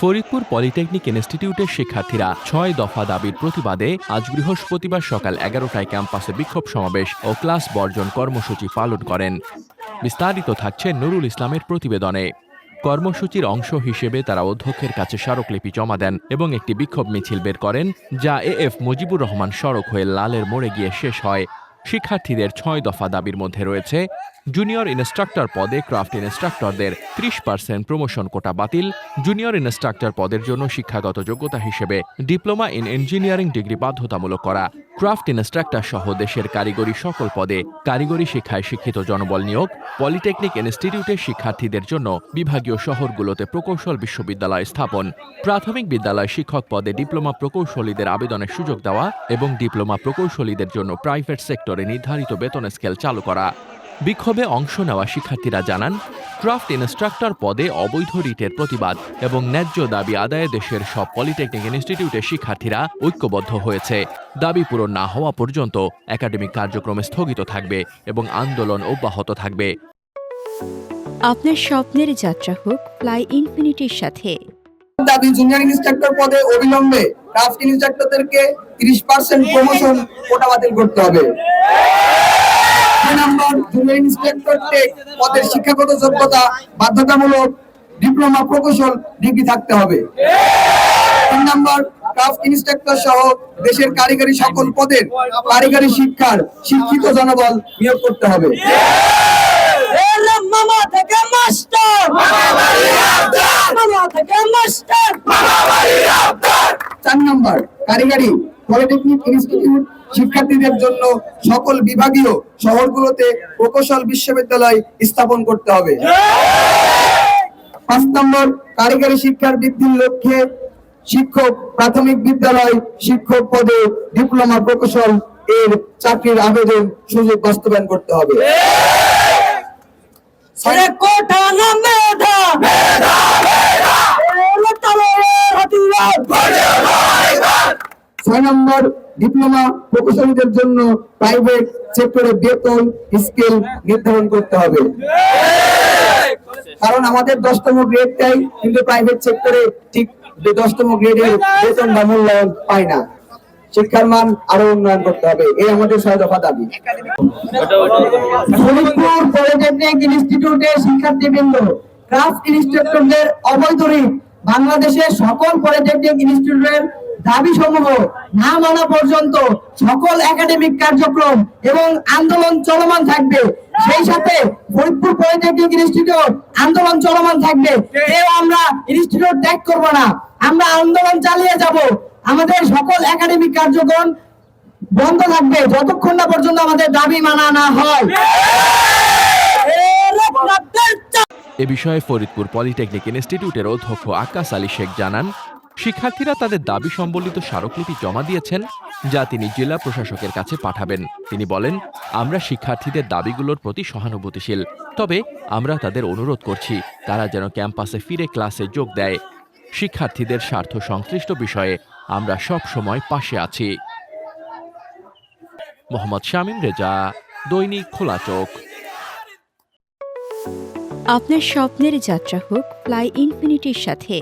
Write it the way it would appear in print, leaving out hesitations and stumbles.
Faridpur polytechnic ইনস্টিটিউটের শিক্ষার্থীরা ৬ দফা দাবির প্রতিবাদে আজ বৃহস্পতিবার সকাল ১১টায় ক্যাম্পাসে বিক্ষোভ সমাবেশ ও ক্লাস বর্জন কর্মসূচি পালন করেন। বিস্তারিত থাকছে নুরুল ইসলামের প্রতিবেদনে। কর্মসূচির অংশ হিসেবে তারা অধ্যক্ষের কাছে স্মারকলিপি জমা দেন এবং একটি বিক্ষোভ মিছিল বের করেন, যা এএফ মুজিবুর রহমান সড়ক হয়ে লালের মোড়ে গিয়ে শেষ হয়। শিক্ষার্থীদের ৬ দফা দাবির মধ্যে রয়েছে জুনিয়র ইনস্ট্রাক্টর পদে ক্রাফট ইনস্ট্রাক্টরদের ৩০% প্রমোশন কোটা বাতিল, জুনিয়র ইনস্ট্রাক্টর পদের জন্য শিক্ষাগত যোগ্যতা হিসেবে ডিপ্লোমা ইন ইঞ্জিনিয়ারিং ডিগ্রি বাধ্যতামূলক করা, ক্রাফট ইনস্ট্রাক্টর সহ দেশের কারিগরি সকল পদে কারিগরি শিক্ষায় শিক্ষিত জনবল নিয়োগ, পলিটেকনিক ইনস্টিটিউটের শিক্ষার্থীদের জন্য বিভাগীয় শহরগুলোতে প্রকৌশল বিশ্ববিদ্যালয় স্থাপন, প্রাথমিক বিদ্যালয় শিক্ষক পদে ডিপ্লোমা প্রকৌশলীদের আবেদনের সুযোগ দেওয়া এবং ডিপ্লোমা প্রকৌশলীদের জন্য প্রাইভেট সেক্টরে নির্ধারিত বেতন স্কেল চালু করা। বিক্ষোভে অংশ নেওয়া শিক্ষার্থীরা জানান, ক্রাফট ইনস্ট্রাক্টর পদে অবৈধ রিটের প্রতিবাদ এবং ন্যায্য দাবি আদায়ে দেশের সব পলিটেকনিক ইনস্টিটিউটের শিক্ষার্থীরা ঐক্যবদ্ধ হয়েছে। দাবি পূরণ না হওয়া পর্যন্ত একাডেমিক কার্যক্রম স্থগিত থাকবে এবং আন্দোলন অব্যাহত থাকবে। আপনার স্বপ্নের যাত্রা হোক ফ্লাই ইনফিনিটির সাথে। দাবি জুনিয়র ইনস্ট্রাক্টর পদে অবিলম্বে ক্রাফট ইনস্ট্রাক্টরদেরকে ৩০% প্রমোশন কোটা বাতিল করতে হবে। ২ নম্বর, জুনিয়র ইনস্ট্রাক্টর টেক পদের শিক্ষাগত যোগ্যতা বাধ্যতামূলক ডিপ্লোমা প্রকৌশল ডিগ্রি থাকতে হবে। ৩ নম্বর, ক্রাফট ইনস্ট্রাক্টর সহ দেশের কারিগরি সকল পদের কারিগরি শিক্ষার শিক্ষিত জনবল নিয়োগ করতে হবে। ৪ নম্বর, কারিগরি পলিটেকনিক ইনস্টিটিউট শিক্ষার্থীদের জন্য সকল বিভাগীয় শহরগুলোতে প্রকৌশল বিশ্ববিদ্যালয় স্থাপন করতে হবে। ৫ নম্বর, কারিগরি শিক্ষার বৃদ্ধির লক্ষ্যে শিক্ষক প্রাথমিক বিদ্যালয় শিক্ষক পদে ডিপ্লোমা প্রকৌশল এর চাকরির আবেদন সুযোগ বাস্তবায়ন করতে হবে। ৬ নম্বর, ডিপ্লোমা প্রকৌশলীদের জন্য প্রাইভেট সেক্টরে বেতন স্কেল নির্ধারণ করতে হবে। কারণ আমাদের ১০তম গ্রেডটাই কিন্তু প্রাইভেট সেক্টরে ঠিক ১০তম গ্রেডের বেতন বা মূল্যায়ন পায় না। শিক্ষার মান আরো উন্নয়ন করতে হবে, এই আমাদের ৬ দফা দাবি। ফরিদপুর পলিটেকনিক ইনস্টিটিউটের শিক্ষার্থীবৃন্দ, ক্রাফট ইনস্ট্রাক্টরদের অবৈধ রিট বাংলাদেশের সকল পলিটেকনিক ইনস্টিটিউটের দাবি সমূহ না মানা পর্যন্ত সকল একাডেমিক কার্যক্রম এবং আন্দোলন চলমান থাকবে। সেই সাথে ফরিদপুর পলিটেকনিক ইনস্টিটিউট আন্দোলন চলমান থাকবে। কেউ আমরা ইনস্টিটিউট ত্যাগ করব না, আমরা আন্দোলন চালিয়ে যাব। আমাদের সকল একাডেমিক কার্যক্রম বন্ধ থাকবে যতক্ষণ না পর্যন্ত আমাদের দাবি মানা না হয়। এ বিষয়ে ফরিদপুর পলিটেকনিক ইনস্টিটিউটের অধ্যক্ষ আকাশ আলী শেখ জানান, শিক্ষার্থীরা তাদের দাবি সম্বলিত স্মারকলিপি জমা দিয়েছেন, যা তিনি জেলা প্রশাসকের কাছে পাঠাবেন। তিনি বলেন, আমরা শিক্ষার্থীদের দাবিগুলোর প্রতি সহানুভূতিশীল, তবে আমরা তাদের অনুরোধ করছি তারা যেন ক্যাম্পাসে ফিরে ক্লাসে যোগ দেয়। শিক্ষার্থীদের স্বার্থ সংশ্লিষ্ট বিষয়ে আমরা সব সময় পাশে আছি। মোহাম্মদ শামীম রেজা, দৈনিক খোলা চোখ। আপনার স্বপ্নের যাত্রা হোক ফ্লাই ইনফিনিটির সাথে।